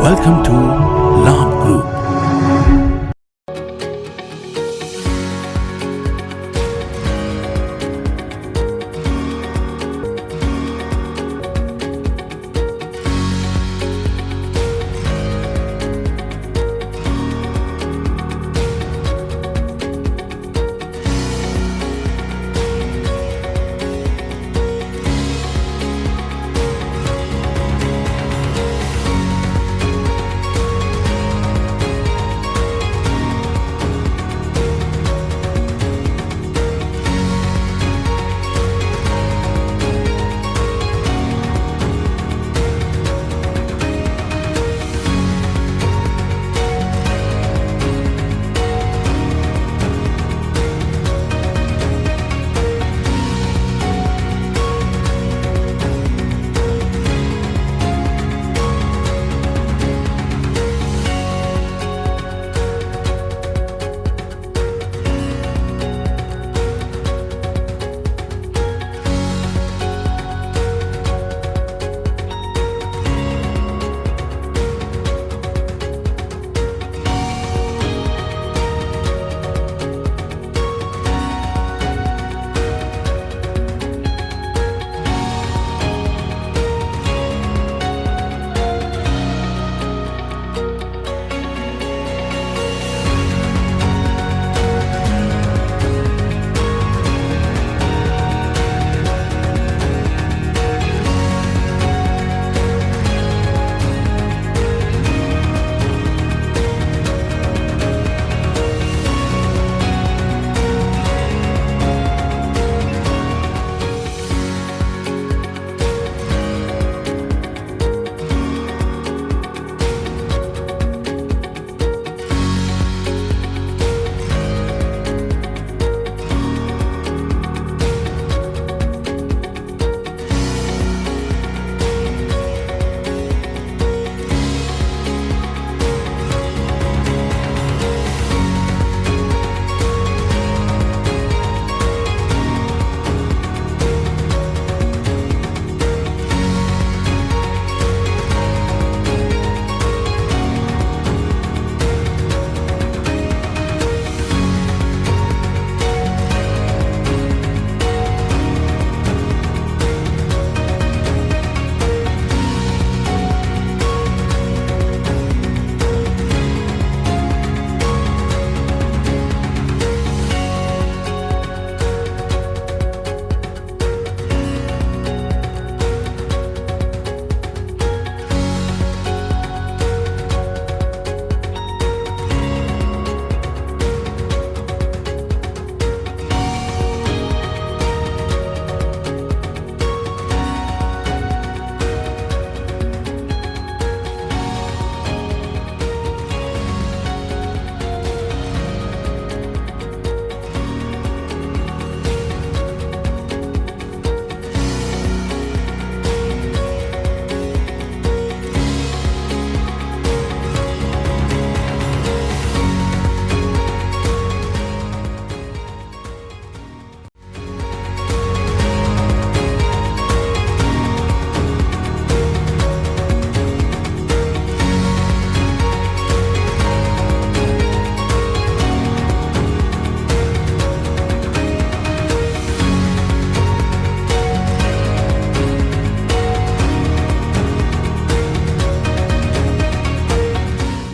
Welcome to Labh Group.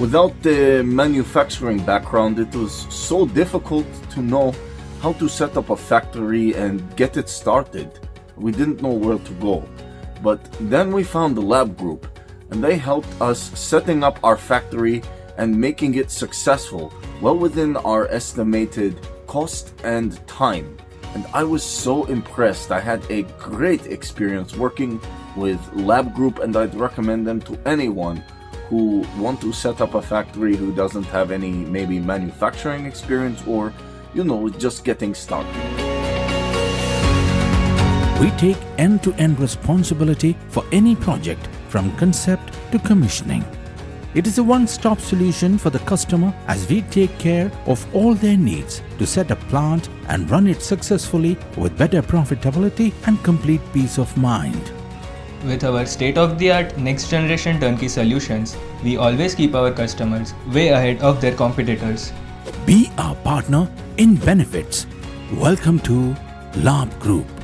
Without the manufacturing background, it was so difficult to know how to set up a factory and get it started. We didn't know where to go. But then we found the Labh Group, and they helped us setting up our factory and making it successful, well within our estimated cost and time. And I was so impressed. I had a great experience working with Labh Group, and I'd recommend them to anyone who want to set up a factory who doesn't have any maybe manufacturing experience or, just getting started. We take end-to-end responsibility for any project from concept to commissioning. It is a one-stop solution for the customer as we take care of all their needs to set a plant and run it successfully with better profitability and complete peace of mind. With our state-of-the-art next-generation turnkey solutions, we always keep our customers way ahead of their competitors. Be our partner in benefits. Welcome to Labh Group.